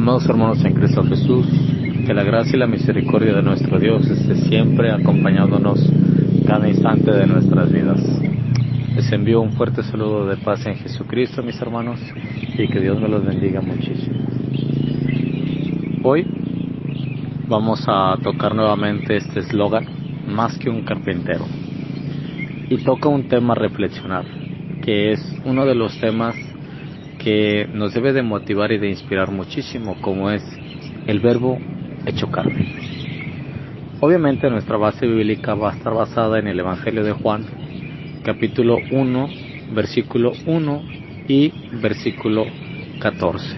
Amados hermanos en Cristo Jesús, que la gracia y la misericordia de nuestro Dios esté siempre acompañándonos cada instante de nuestras vidas. Les envío un fuerte saludo de paz en Jesucristo, mis hermanos, y que Dios me los bendiga muchísimo. Hoy vamos a tocar nuevamente este eslogan, más que un carpintero, y toca un tema a reflexionar, que es uno de los temas que nos debe de motivar y de inspirar muchísimo, como es el verbo hecho carne. Obviamente nuestra base bíblica va a estar basada en el Evangelio de Juan, capítulo 1, versículo 1 y versículo 14.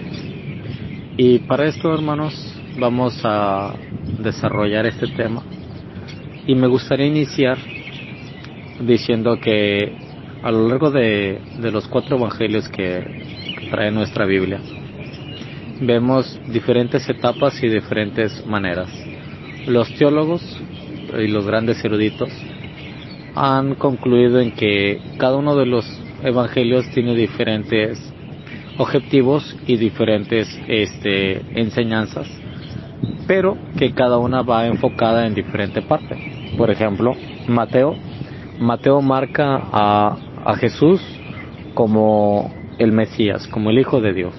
Y para esto, hermanos, vamos a desarrollar este tema, y me gustaría iniciar diciendo que a lo largo de los 4 evangelios que trae nuestra Biblia, vemos diferentes etapas y diferentes maneras. Los teólogos y los grandes eruditos han concluido en que cada uno de los evangelios tiene diferentes objetivos y diferentes enseñanzas, pero que cada una va enfocada en diferente parte. Por ejemplo, Mateo marca a Jesús como el Mesías, como el Hijo de Dios.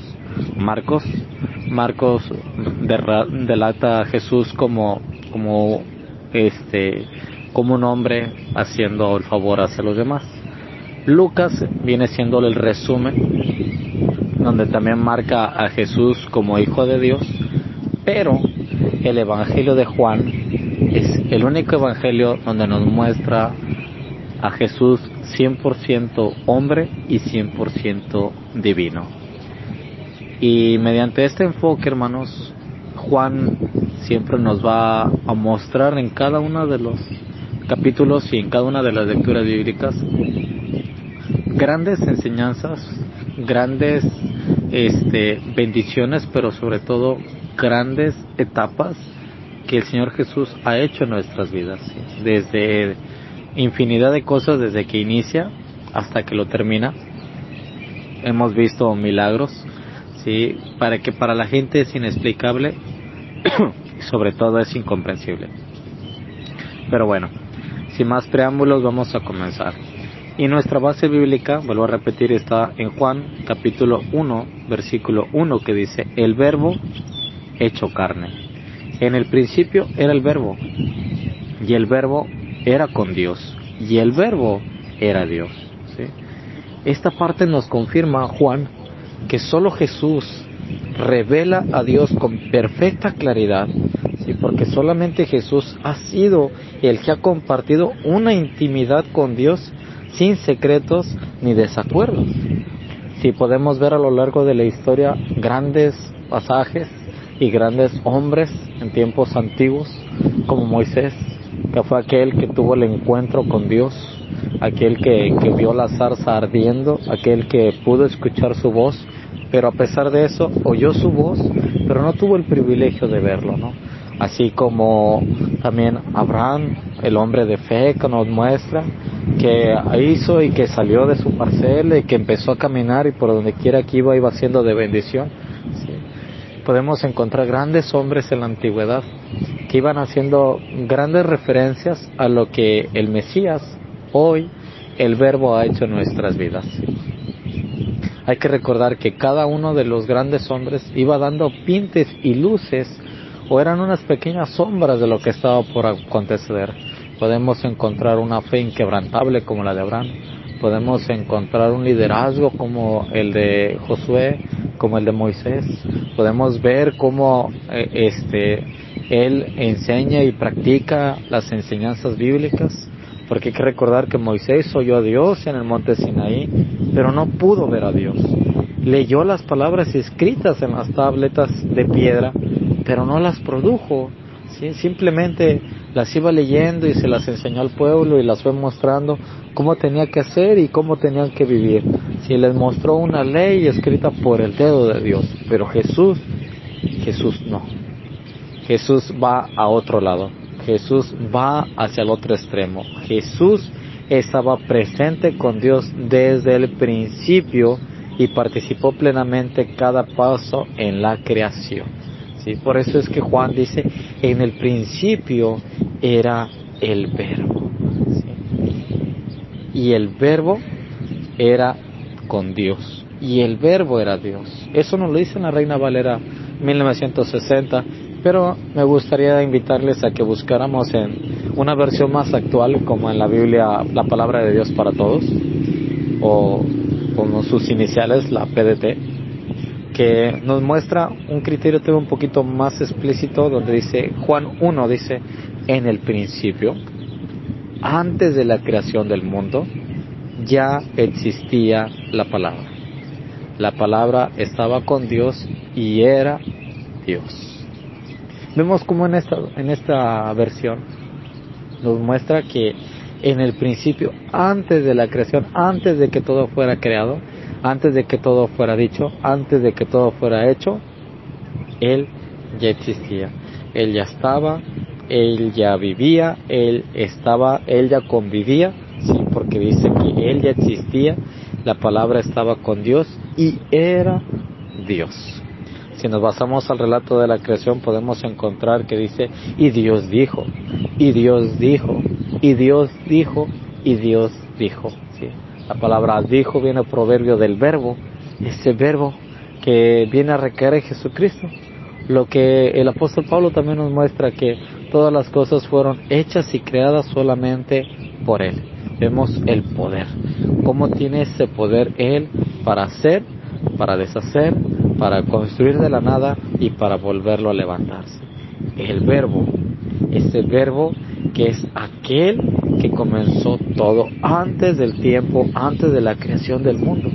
Marcos delata a Jesús como un hombre haciendo el favor hacia los demás. Lucas viene siendo el resumen, donde también marca a Jesús como Hijo de Dios, pero el Evangelio de Juan es el único evangelio donde nos muestra a Jesús 100% hombre y 100% divino. Y mediante este enfoque, hermanos, Juan siempre nos va a mostrar en cada uno de los capítulos y en cada una de las lecturas bíblicas grandes enseñanzas, grandes bendiciones, pero sobre todo grandes etapas que el Señor Jesús ha hecho en nuestras vidas, ¿sí? Desde infinidad de cosas, desde que inicia hasta que lo termina. Hemos visto milagros, ¿sí? Para la gente es inexplicable y sobre todo es incomprensible. Pero bueno, sin más preámbulos, vamos a comenzar. Y nuestra base bíblica, vuelvo a repetir, está en Juan capítulo 1, versículo 1, que dice: el verbo hecho carne. En el principio era el verbo, y el verbo era con Dios, y el verbo era Dios, ¿sí? Esta parte nos confirma Juan que solo Jesús revela a Dios con perfecta claridad, ¿sí? Porque solamente Jesús ha sido el que ha compartido una intimidad con Dios sin secretos ni desacuerdos. Si podemos ver a lo largo de la historia grandes pasajes y grandes hombres en tiempos antiguos, como Moisés, que fue aquel que tuvo el encuentro con Dios, aquel que vio la zarza ardiendo, aquel que pudo escuchar su voz, pero a pesar de eso oyó su voz, pero no tuvo el privilegio de verlo, ¿no? Así como también Abraham, el hombre de fe, que nos muestra que hizo y que salió de su parcela y que empezó a caminar, y por donde quiera que iba siendo de bendición, ¿sí? Podemos encontrar grandes hombres en la antigüedad que iban haciendo grandes referencias a lo que el Mesías, hoy, el Verbo, ha hecho en nuestras vidas. Hay que recordar que cada uno de los grandes hombres iba dando tintes y luces, o eran unas pequeñas sombras de lo que estaba por acontecer. Podemos encontrar una fe inquebrantable como la de Abraham, podemos encontrar un liderazgo como el de Josué, como el de Moisés. Podemos ver cómo él enseña y practica las enseñanzas bíblicas, porque hay que recordar que Moisés oyó a Dios en el monte Sinaí, pero no pudo ver a Dios. Leyó las palabras escritas en las tabletas de piedra, pero no las produjo, ¿sí? Simplemente las iba leyendo y se las enseñó al pueblo y las fue mostrando cómo tenía que hacer y cómo tenían que vivir. Sí, les mostró una ley escrita por el dedo de Dios, pero Jesús no. Jesús va a otro lado. Jesús va hacia el otro extremo. Jesús estaba presente con Dios desde el principio y participó plenamente cada paso en la creación. ¿sí? Por eso es que Juan dice, en el principio era el Verbo, ¿sí? Y el Verbo era con Dios, y el Verbo era Dios. Eso nos lo dice en la Reina Valera 1960, pero me gustaría invitarles a que buscáramos en una versión más actual, como en la Biblia, la Palabra de Dios para Todos, o con sus iniciales, la PDT, que nos muestra un criterio un poquito más explícito, donde dice, Juan 1 dice, en el principio, antes de la creación del mundo, ya existía la palabra. La palabra estaba con Dios y era Dios. Vemos como en esta versión nos muestra que en el principio, antes de la creación, antes de que todo fuera creado, antes de que todo fuera dicho, antes de que todo fuera hecho, Él ya existía. Él ya estaba, Él ya vivía, Él ya convivía, sí, porque dice que Él ya existía, la palabra estaba con Dios y era Dios. Si nos basamos al relato de la creación, podemos encontrar que dice, y Dios dijo, y Dios dijo, y Dios dijo, y Dios dijo. ¿Sí? La palabra dijo viene proverbio del verbo, ese verbo que viene a recaer en Jesucristo. Lo que el apóstol Pablo también nos muestra, que todas las cosas fueron hechas y creadas solamente por Él. Vemos el poder, cómo tiene ese poder Él para hacer, para deshacer, para construir de la nada y para volverlo a levantarse. El verbo, ese verbo que es aquel que comenzó todo antes del tiempo, antes de la creación del mundo.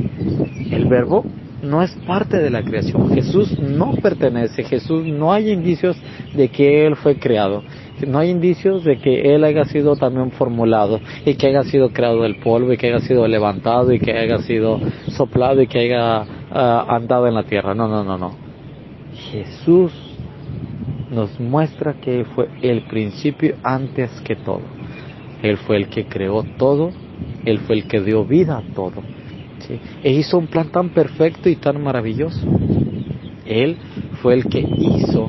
El verbo no es parte de la creación. Jesús no pertenece. Jesús, no hay indicios de que Él fue creado. No hay indicios de que Él haya sido también formulado y que haya sido creado del polvo y que haya sido levantado y que haya sido soplado y que haya andado en la tierra. No. Jesús nos muestra que fue el principio antes que todo. Él fue el que creó todo. Él fue el que dio vida a todo. ¿Sí? E hizo un plan tan perfecto y tan maravilloso. Él fue el que hizo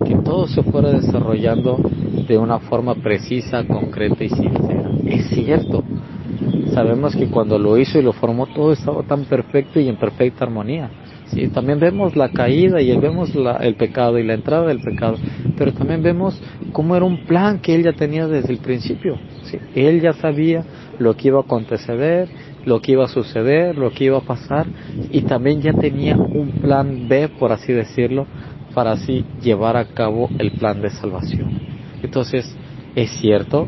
que todo se fuera desarrollando de una forma precisa, concreta y sincera. Es cierto. Sabemos que cuando lo hizo y lo formó, todo estaba tan perfecto y en perfecta armonía. ¿Sí? También vemos la caída y vemos el pecado y la entrada del pecado, pero también vemos cómo era un plan que Él ya tenía desde el principio. ¿Sí? Él ya sabía lo que iba a acontecer, lo que iba a suceder, lo que iba a pasar, y también ya tenía un plan B, por así decirlo, para así llevar a cabo el plan de salvación. Entonces, es cierto,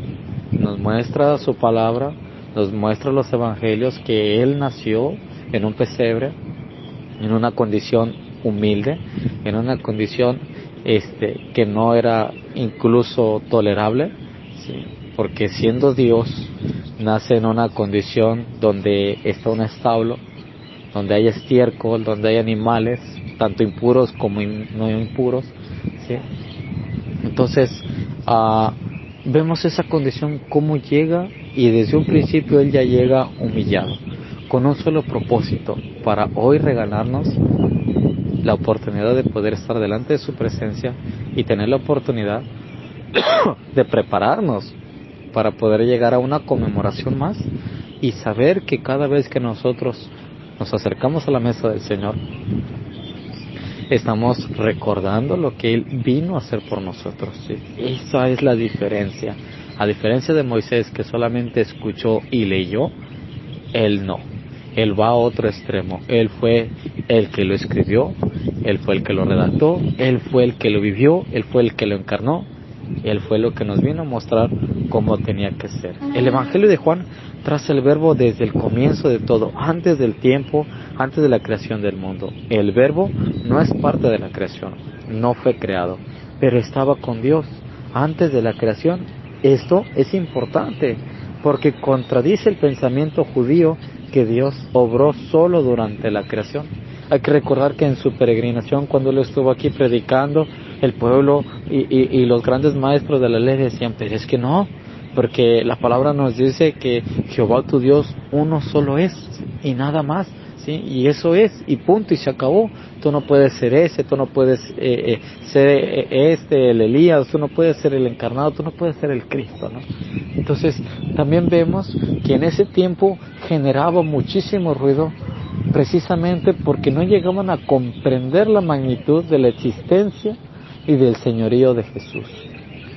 nos muestra su palabra, nos muestra los evangelios que Él nació en un pesebre, en una condición humilde, en una condición que no era incluso tolerable, ¿sí? Porque siendo Dios, nace en una condición donde está un establo, donde hay estiércol, donde hay animales, tanto impuros como no impuros, ¿sí? Entonces, vemos esa condición, cómo llega, y desde un principio Él ya llega humillado, con un solo propósito, para hoy regalarnos la oportunidad de poder estar delante de su presencia y tener la oportunidad de prepararnos para poder llegar a una conmemoración más y saber que cada vez que nosotros nos acercamos a la mesa del Señor, estamos recordando lo que Él vino a hacer por nosotros. ¿Sí? Esa es la diferencia. A diferencia de Moisés, que solamente escuchó y leyó, Él no. Él va a otro extremo. Él fue el que lo escribió, Él fue el que lo redactó, Él fue el que lo vivió, Él fue el que lo encarnó, Él fue lo que nos vino a mostrar cómo tenía que ser. El Evangelio de Juan traza el verbo desde el comienzo de todo, antes del tiempo, antes de la creación del mundo. El verbo no es parte de la creación, no fue creado, pero estaba con Dios antes de la creación. Esto es importante porque contradice el pensamiento judío que Dios obró solo durante la creación. Hay que recordar que en su peregrinación, cuando Él estuvo aquí predicando, el pueblo y los grandes maestros de la ley decían, pero es que no, porque la palabra nos dice que Jehová tu Dios uno solo es y nada más. ¿sí? Y eso es, y punto, y se acabó. Tú no puedes ser ese, tú no puedes ser el Elías, tú no puedes ser el encarnado, tú no puedes ser el Cristo, ¿no? Entonces, también vemos que en ese tiempo generaba muchísimo ruido, precisamente porque no llegaban a comprender la magnitud de la existencia y del señorío de Jesús.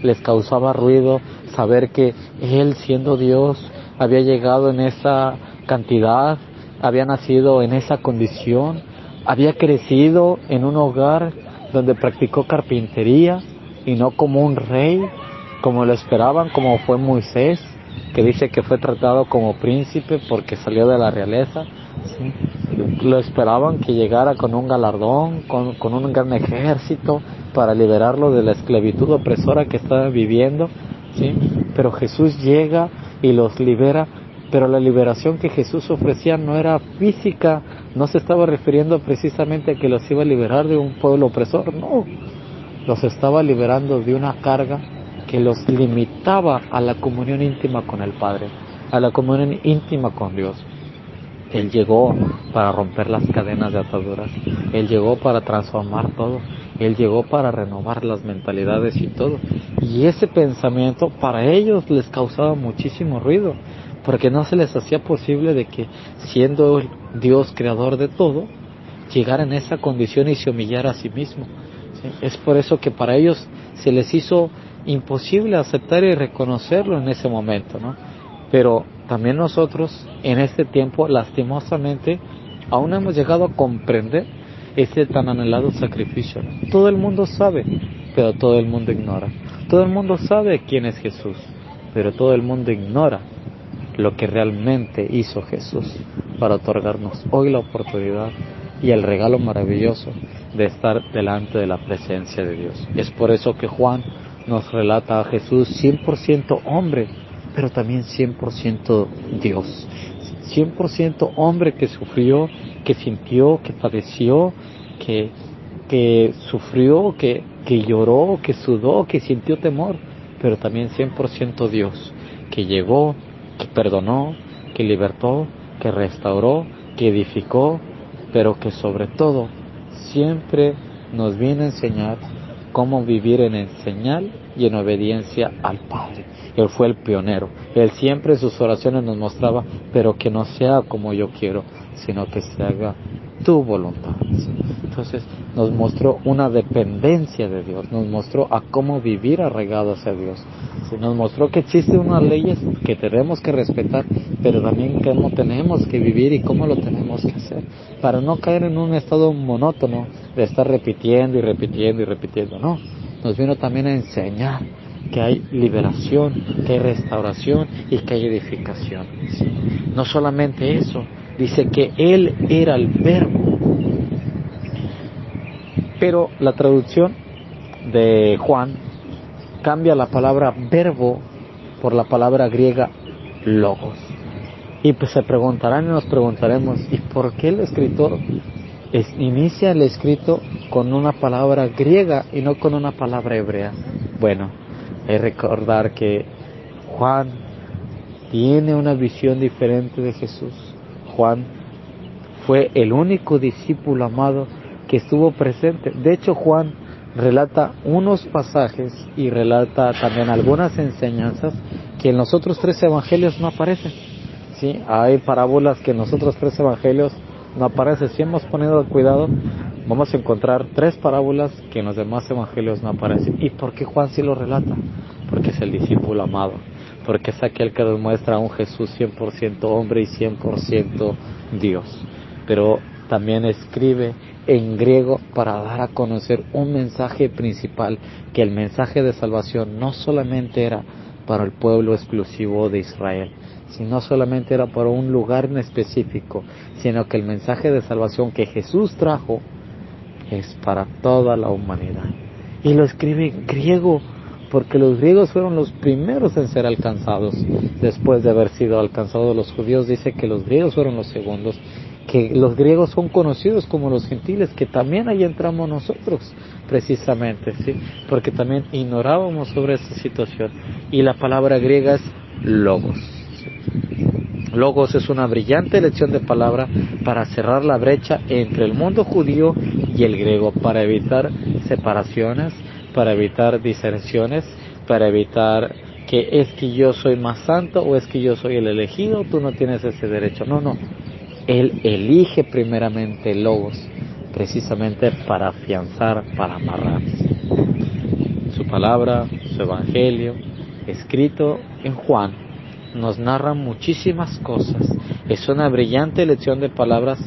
Les causaba ruido saber que Él, siendo Dios, había llegado en esa cantidad, había nacido en esa condición, había crecido en un hogar donde practicó carpintería y no como un rey, como lo esperaban, como fue Moisés, que dice que fue tratado como príncipe porque salió de la realeza, ¿sí? Lo esperaban que llegara con un galardón, con un gran ejército para liberarlo de la esclavitud opresora que estaba viviendo, ¿sí? Pero Jesús llega y los libera, pero la liberación que Jesús ofrecía no era física, no se estaba refiriendo precisamente a que los iba a liberar de un pueblo opresor, no, los estaba liberando de una carga que los limitaba a la comunión íntima con el Padre, a la comunión íntima con Dios. Él llegó para romper las cadenas de ataduras, Él llegó para transformar todo, Él llegó para renovar las mentalidades y todo. Y ese pensamiento para ellos les causaba muchísimo ruido, porque no se les hacía posible de que, siendo el Dios creador de todo, llegara en esa condición y se humillara a sí mismo, ¿sí? Es por eso que para ellos se les hizo imposible aceptar y reconocerlo en ese momento, ¿no? Pero también nosotros en este tiempo, lastimosamente, aún no hemos llegado a comprender ese tan anhelado sacrificio, ¿no? Todo el mundo sabe, pero todo el mundo ignora. Todo el mundo sabe quién es Jesús, pero todo el mundo ignora lo que realmente hizo Jesús para otorgarnos hoy la oportunidad y el regalo maravilloso de estar delante de la presencia de Dios. Es por eso que Juan nos relata a Jesús 100% hombre, pero también 100% Dios. 100% hombre que sufrió, que sintió, que padeció, que sufrió, que lloró, que sudó, que sintió temor, pero también 100% Dios, que llegó, que perdonó, que libertó, que restauró, que edificó, pero que sobre todo siempre nos viene a enseñar cómo vivir en señal y en obediencia al Padre. Él fue el pionero. Él siempre en sus oraciones nos mostraba, pero que no sea como yo quiero, sino que se haga tu voluntad. Entonces nos mostró una dependencia de Dios, nos mostró a cómo vivir arraigados hacia Dios. Nos mostró que existen unas leyes que tenemos que respetar, pero también cómo tenemos que vivir y cómo lo tenemos que hacer, para no caer en un estado monótono de estar repitiendo y repitiendo y repitiendo. No, nos vino también a enseñar que hay liberación, que hay restauración y que hay edificación. No solamente eso, dice que Él era el Verbo. Pero la traducción de Juan cambia la palabra verbo por la palabra griega logos. Y pues se preguntarán y nos preguntaremos, ¿y por qué el escritor inicia el escrito con una palabra griega y no con una palabra hebrea? Bueno, hay que recordar que Juan tiene una visión diferente de Jesús. Juan fue el único discípulo amado que estuvo presente. De hecho, Juan relata unos pasajes y relata también algunas enseñanzas que en los otros 3 evangelios no aparecen. ¿Sí? Hay parábolas que en los otros 3 evangelios no aparecen. Si hemos ponido cuidado, vamos a encontrar 3 parábolas que en los demás evangelios no aparecen. ¿Y por qué Juan sí lo relata? Porque es el discípulo amado, porque es aquel que nos muestra a un Jesús 100% hombre y 100% Dios. Pero también escribe en griego para dar a conocer un mensaje principal, que el mensaje de salvación no solamente era para el pueblo exclusivo de Israel, sino solamente era para un lugar en específico, sino que el mensaje de salvación que Jesús trajo es para toda la humanidad. Y lo escribe en griego, porque los griegos fueron los primeros en ser alcanzados. Después de haber sido alcanzados los judíos, dice que los griegos fueron los segundos, que los griegos son conocidos como los gentiles, que también ahí entramos nosotros, precisamente, ¿sí? Porque también ignorábamos sobre esta situación. Y la palabra griega es logos, ¿sí? Logos es una brillante elección de palabra para cerrar la brecha entre el mundo judío y el griego, para evitar separaciones, para evitar disensiones, para evitar que es que yo soy más santo o es que yo soy el elegido, tú no tienes ese derecho. No, no. Él elige primeramente el Logos, precisamente para afianzar, para amarrar su palabra, su evangelio, escrito en Juan, nos narra muchísimas cosas. Es una brillante elección de palabras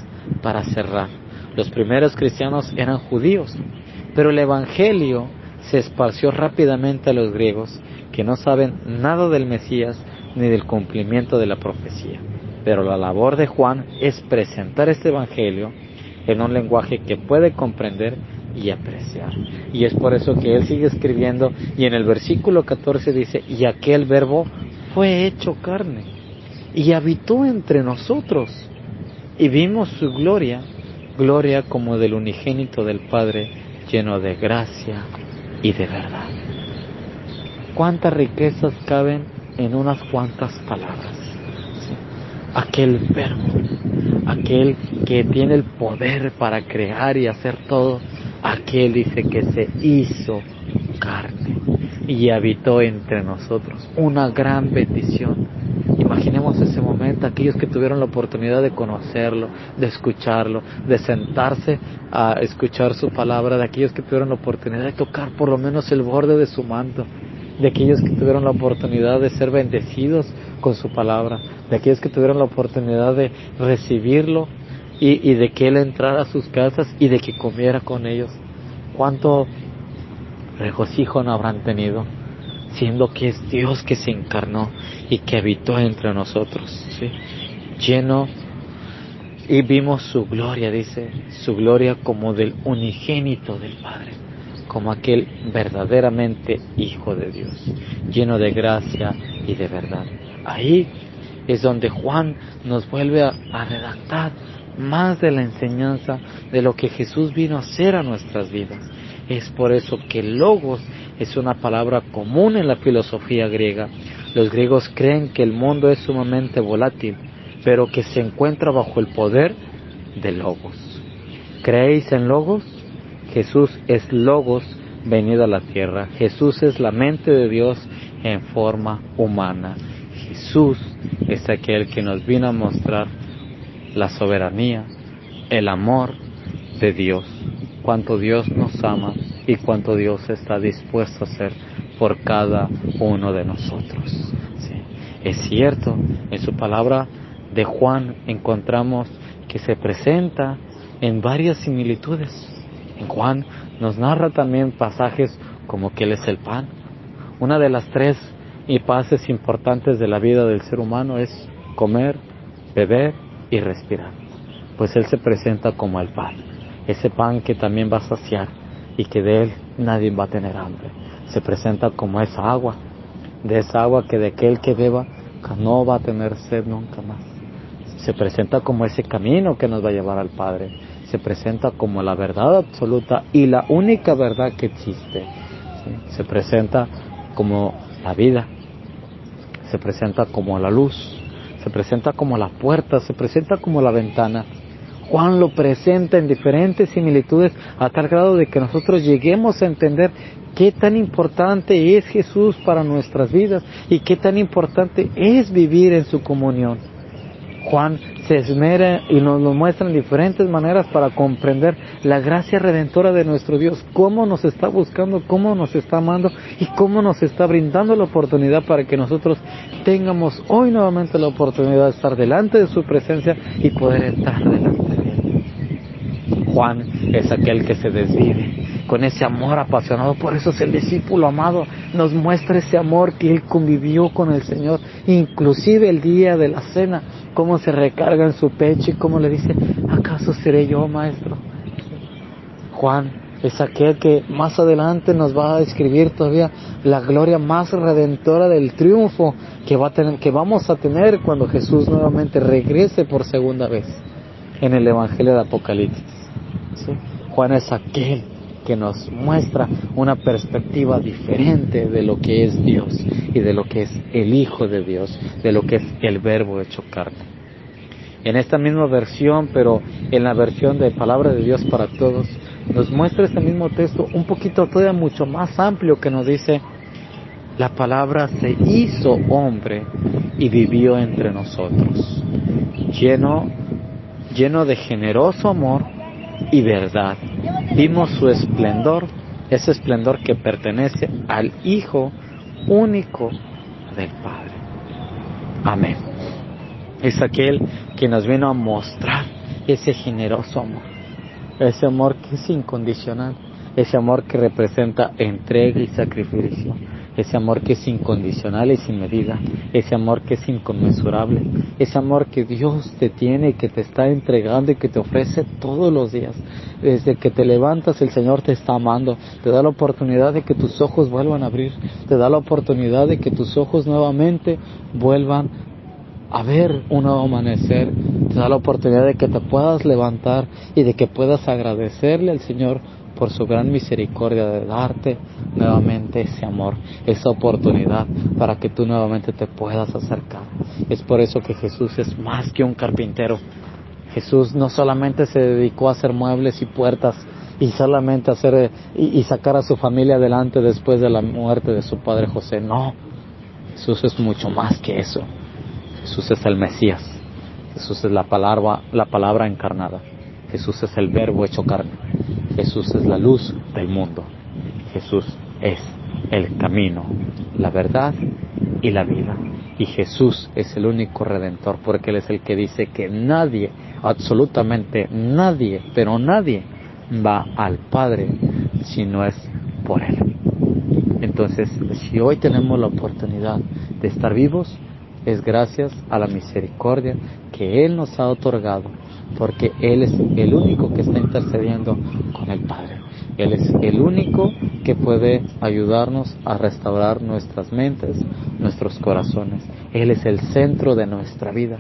para cerrar. Los primeros cristianos eran judíos, pero el evangelio se esparció rápidamente a los griegos, que no saben nada del Mesías ni del cumplimiento de la profecía. Pero la labor de Juan es presentar este evangelio en un lenguaje que puede comprender y apreciar. Y es por eso que él sigue escribiendo, y en el versículo 14 dice: y aquel verbo fue hecho carne y habitó entre nosotros, y vimos su gloria, gloria como del unigénito del Padre, lleno de gracia y de verdad. ¿Cuántas riquezas caben en unas cuantas palabras? ¿Sí? Aquel verbo, aquel que tiene el poder para crear y hacer todo, aquel dice que se hizo carne y habitó entre nosotros. Una gran bendición. Imaginemos ese momento, aquellos que tuvieron la oportunidad de conocerlo, de escucharlo, de sentarse a escuchar su palabra, de aquellos que tuvieron la oportunidad de tocar por lo menos el borde de su manto, de aquellos que tuvieron la oportunidad de ser bendecidos con su palabra, de aquellos que tuvieron la oportunidad de recibirlo y de que Él entrara a sus casas y de que comiera con ellos. ¿Cuánto regocijo no habrán tenido, siendo que es Dios que se encarnó y que habitó entre nosotros, ¿sí? Lleno, y vimos su gloria, dice, su gloria como del unigénito del Padre, como aquel verdaderamente Hijo de Dios, lleno de gracia y de verdad. Ahí es donde Juan nos vuelve a redactar más de la enseñanza de lo que Jesús vino a hacer a nuestras vidas. Es por eso que logos es una palabra común en la filosofía griega. Los griegos creen que el mundo es sumamente volátil, pero que se encuentra bajo el poder de logos. ¿Creéis en logos? Jesús es logos venido a la tierra. Jesús es la mente de Dios en forma humana. Jesús es aquel que nos vino a mostrar la soberanía, el amor de Dios, cuánto Dios nos ama y cuánto Dios está dispuesto a hacer por cada uno de nosotros. ¿Sí? Es cierto, en su palabra de Juan encontramos que se presenta en varias similitudes. En Juan nos narra también pasajes como que Él es el pan. Una de las tres fases importantes de la vida del ser humano es comer, beber y respirar. Pues Él se presenta como el pan, ese pan que también va a saciar y que de Él nadie va a tener hambre. Se presenta como esa agua, de esa agua que de aquel que beba no va a tener sed nunca más. Se presenta como ese camino que nos va a llevar al Padre. Se presenta como la verdad absoluta y la única verdad que existe. ¿Sí? Se presenta como la vida, se presenta como la luz, se presenta como la puerta, se presenta como la ventana. Juan lo presenta en diferentes similitudes a tal grado de que nosotros lleguemos a entender qué tan importante es Jesús para nuestras vidas y qué tan importante es vivir en su comunión. Juan se esmera y nos lo muestra en diferentes maneras para comprender la gracia redentora de nuestro Dios, cómo nos está buscando, cómo nos está amando y cómo nos está brindando la oportunidad para que nosotros tengamos hoy nuevamente la oportunidad de estar delante de su presencia y poder estar delante de Él. Juan es aquel que se desvive con ese amor apasionado, por eso es el discípulo amado, nos muestra ese amor que él convivió con el Señor, inclusive el día de la cena, cómo se recarga en su pecho y cómo le dice: ¿acaso seré yo, maestro? Juan es aquel que más adelante nos va a describir todavía la gloria más redentora del triunfo que vamos a tener cuando Jesús nuevamente regrese por segunda vez en el Evangelio de Apocalipsis. ¿Sí? Juan es aquel que nos muestra una perspectiva diferente de lo que es Dios. y de lo que es el Hijo de Dios, de lo que es el Verbo hecho carne. En esta misma versión, pero en la versión de Palabra de Dios para Todos, nos muestra este mismo texto un poquito todavía mucho más amplio, que nos dice: la palabra se hizo hombre y vivió entre nosotros, lleno de generoso amor y verdad. Vimos su esplendor, ese esplendor que pertenece al Hijo único del Padre. Amén. Es aquel que nos vino a mostrar ese generoso amor, ese amor que es incondicional, ese amor que representa entrega y sacrificio, ese amor que es incondicional y sin medida, ese amor que es inconmensurable, ese amor que Dios te tiene y que te está entregando y que te ofrece todos los días. Desde que te levantas, el Señor te está amando, te da la oportunidad de que tus ojos vuelvan a abrir, te da la oportunidad de que tus ojos nuevamente vuelvan a ver un nuevo amanecer, te da la oportunidad de que te puedas levantar y de que puedas agradecerle al Señor por su gran misericordia de darte nuevamente ese amor, esa oportunidad para que tú nuevamente te puedas acercar. Es por eso que Jesús es más que un carpintero. Jesús no solamente se dedicó a hacer muebles y puertas y solamente hacer y sacar a su familia adelante después de la muerte de su padre José. No, Jesús es mucho más que eso. Jesús es el Mesías. Jesús es la palabra encarnada. Jesús es el Verbo hecho carne. Jesús es la luz del mundo. Jesús es el camino, la verdad y la vida. Y Jesús es el único Redentor, porque Él es el que dice que nadie, absolutamente nadie, pero nadie va al Padre si no es por Él. Entonces, si hoy tenemos la oportunidad de estar vivos, es gracias a la misericordia que Él nos ha otorgado, porque Él es el único que está intercediendo con el Padre. Él es el único que puede ayudarnos a restaurar nuestras mentes, nuestros corazones. Él es el centro de nuestra vida.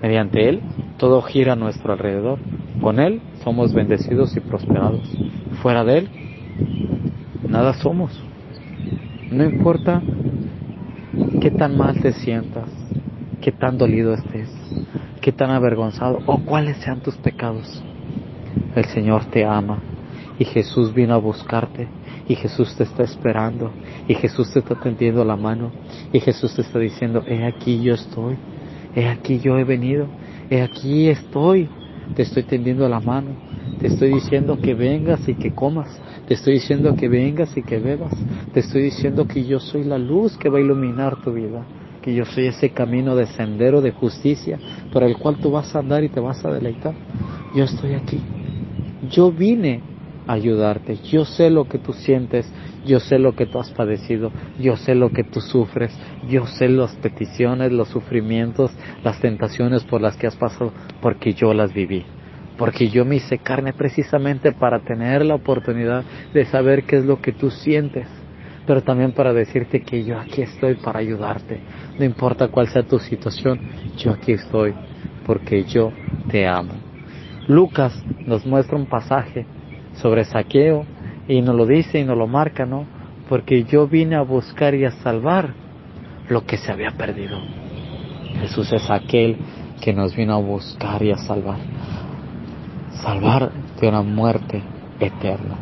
Mediante Él, todo gira a nuestro alrededor. Con Él somos bendecidos y prosperados. Fuera de Él, nada somos. No importa qué tan mal te sientas, qué tan dolido estés, qué tan avergonzado o cuáles sean tus pecados. El Señor te ama y Jesús vino a buscarte y Jesús te está esperando y Jesús te está tendiendo la mano y Jesús te está diciendo: he aquí yo estoy, he aquí yo he venido, he aquí estoy, te estoy tendiendo la mano, te estoy diciendo que vengas y que comas, te estoy diciendo que vengas y que bebas, te estoy diciendo que yo soy la luz que va a iluminar tu vida, que yo soy ese camino de sendero de justicia por el cual tú vas a andar y te vas a deleitar. Yo estoy aquí, yo vine a ayudarte, yo sé lo que tú sientes, yo sé lo que tú has padecido, yo sé lo que tú sufres, yo sé las peticiones, los sufrimientos, las tentaciones por las que has pasado, porque yo las viví. Porque yo me hice carne precisamente para tener la oportunidad de saber qué es lo que tú sientes, pero también para decirte que yo aquí estoy para ayudarte. No importa cuál sea tu situación, yo aquí estoy porque yo te amo. Lucas nos muestra un pasaje sobre Zaqueo y nos lo dice y nos lo marca, ¿no? Porque yo vine a buscar y a salvar lo que se había perdido. Jesús es aquel que nos vino a buscar y a salvar. Salvar de una muerte eterna,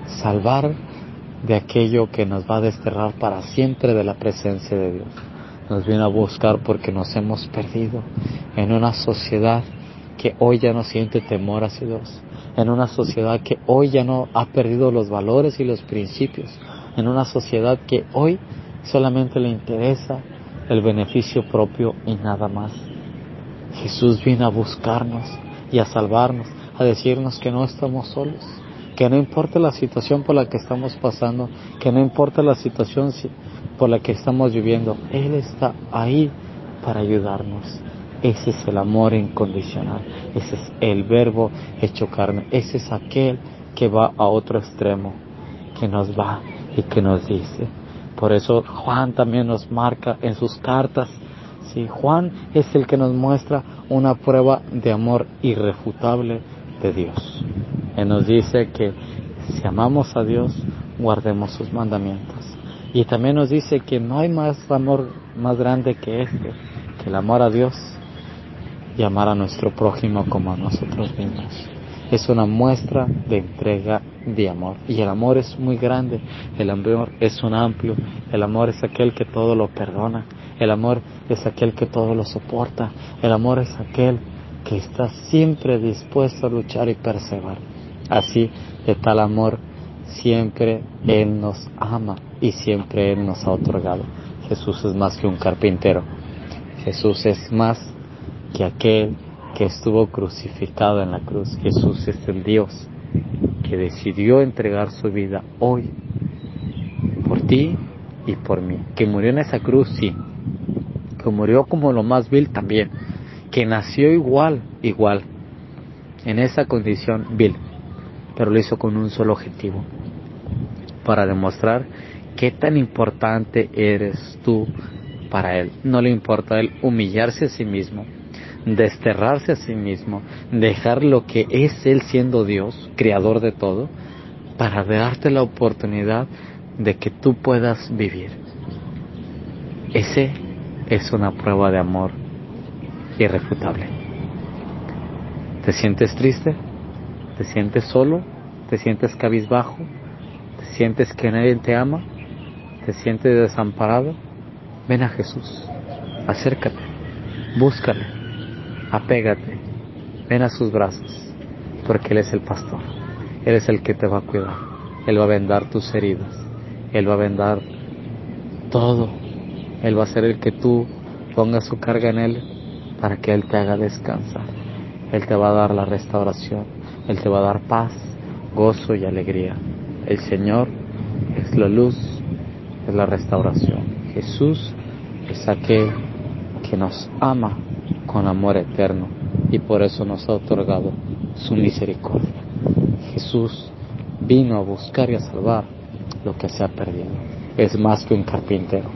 salvar de aquello que nos va a desterrar para siempre de la presencia de Dios. Nos viene a buscar porque nos hemos perdido en una sociedad que hoy ya no siente temor hacia Dios, en una sociedad que hoy ya no ha perdido los valores y los principios, en una sociedad que hoy solamente le interesa el beneficio propio y nada más. Jesús vino a buscarnos y a salvarnos, a decirnos que no estamos solos, que no importa la situación por la que estamos pasando, que no importa la situación por la que estamos viviendo, Él está ahí para ayudarnos. Ese es el amor incondicional, ese es el Verbo hecho carne, ese es aquel que va a otro extremo, que nos va y que nos dice. Por eso Juan también nos marca en sus cartas. Sí, Juan es el que nos muestra una prueba de amor irrefutable de Dios. Él nos dice que si amamos a Dios, guardemos sus mandamientos. Y también nos dice que no hay más amor más grande que que el amor a Dios y amar a nuestro prójimo como a nosotros mismos. Es una muestra de entrega de amor. Y el amor es muy grande, el amor es un amplio, el amor es aquel que todo lo perdona, el amor es aquel que todo lo soporta, el amor es aquel que está siempre dispuesto a luchar y perseverar. Así, de tal amor, siempre Él nos ama y siempre Él nos ha otorgado. Jesús es más que un carpintero. Jesús es más que aquel que estuvo crucificado en la cruz. Jesús es el Dios que decidió entregar su vida hoy por ti y por mí. Que murió en esa cruz, sí. Que murió como lo más vil también. Que nació igual, en esa condición vil. Pero lo hizo con un solo objetivo. Para demostrar qué tan importante eres tú para Él. No le importa a Él humillarse a sí mismo, desterrarse a sí mismo, dejar lo que es Él siendo Dios, creador de todo, para darte la oportunidad de que tú puedas vivir. Ese es una prueba de amor irrefutable. ¿Te sientes triste? ¿Te sientes solo? ¿Te sientes cabizbajo? ¿Te sientes que nadie te ama? ¿Te sientes desamparado? Ven a Jesús, acércate, búscale, apégate, ven a sus brazos, porque Él es el pastor, Él es el que te va a cuidar, Él va a vendar tus heridas, Él va a vendar todo, Él va a ser el que tú pongas su carga en Él para que Él te haga descansar. Él te va a dar la restauración, Él te va a dar paz, gozo y alegría. El Señor es la luz, es la restauración. Jesús es aquel que nos ama con amor eterno y por eso nos ha otorgado su misericordia. Jesús vino a buscar y a salvar lo que se ha perdido. Es más que un carpintero.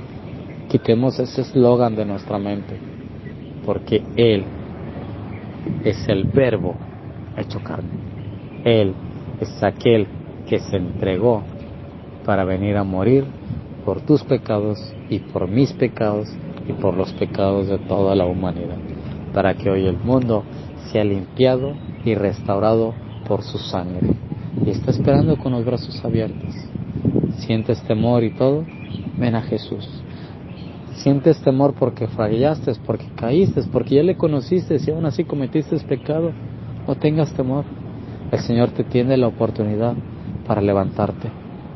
Quitemos ese eslogan de nuestra mente, porque Él es el Verbo hecho carne. Él es aquel que se entregó para venir a morir por tus pecados y por mis pecados y por los pecados de toda la humanidad, para que hoy el mundo sea limpiado y restaurado por su sangre. Y está esperando con los brazos abiertos. ¿Sientes temor y todo? Ven a Jesús. ¿Sientes temor porque fallaste, porque caíste, porque ya le conociste y aún así cometiste pecado? No tengas temor. El Señor te tiene la oportunidad para levantarte,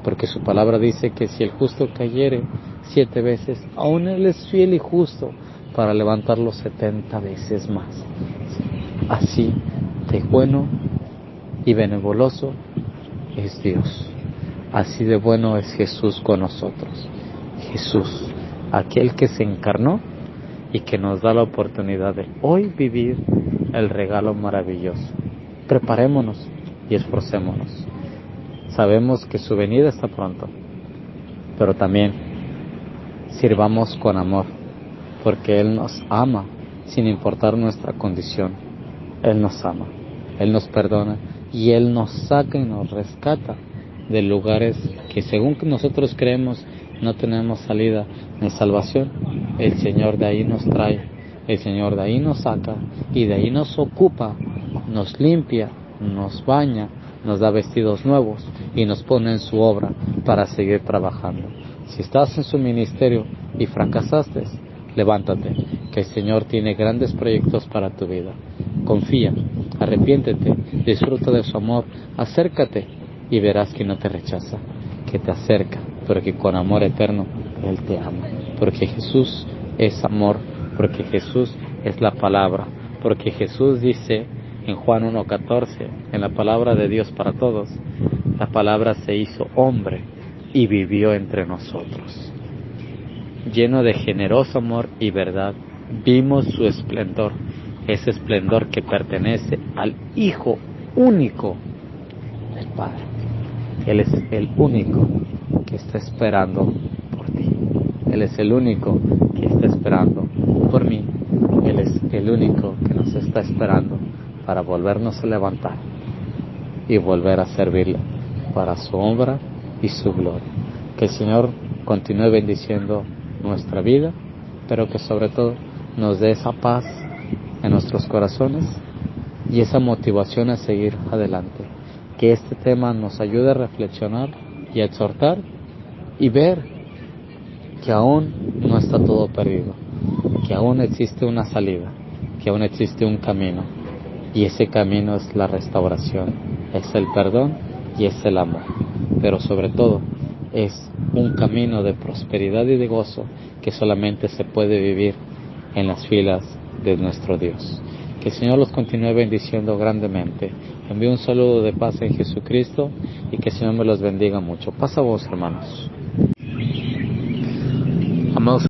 porque su palabra dice que si el justo cayere 7 veces, aún Él es fiel y justo para levantarlo 70 veces más. Así de bueno y benevolioso es Dios. Así de bueno es Jesús con nosotros. Jesús, aquel que se encarnó y que nos da la oportunidad de hoy vivir el regalo maravilloso. Preparémonos y esforcémonos. Sabemos que su venida está pronto, pero también sirvamos con amor, porque Él nos ama sin importar nuestra condición. Él nos ama, Él nos perdona y Él nos saca y nos rescata de lugares que según que nosotros creemos no tenemos salida ni salvación. El Señor de ahí nos trae, el Señor de ahí nos saca y de ahí nos ocupa, nos limpia, nos baña, nos da vestidos nuevos y nos pone en su obra para seguir trabajando. Si estás en su ministerio y fracasaste, levántate, que el Señor tiene grandes proyectos para tu vida. Confía, arrepiéntete, disfruta de su amor, acércate y verás que no te rechaza, que te acerca, porque con amor eterno Él te ama, porque Jesús es amor, porque Jesús es la palabra, porque Jesús dice en Juan 1:14, en la palabra de Dios para todos, la palabra se hizo hombre y vivió entre nosotros. Lleno de generoso amor y verdad, vimos su esplendor, ese esplendor que pertenece al Hijo único del Padre. Él es el único que está esperando por ti. Él es el único que está esperando por mí. Él es el único que nos está esperando para volvernos a levantar y volver a servirle para su honra y su gloria. Que el Señor continúe bendiciendo nuestra vida, pero que sobre todo nos dé esa paz en nuestros corazones y esa motivación a seguir adelante. Que este tema nos ayude a reflexionar y a exhortar y ver que aún no está todo perdido, que aún existe una salida, que aún existe un camino, y ese camino es la restauración, es el perdón y es el amor, pero sobre todo es un camino de prosperidad y de gozo que solamente se puede vivir en las filas de nuestro Dios. Que el Señor los continúe bendiciendo grandemente. Envío un saludo de paz en Jesucristo y que el Señor me los bendiga mucho. Paz a vos, hermanos. Amados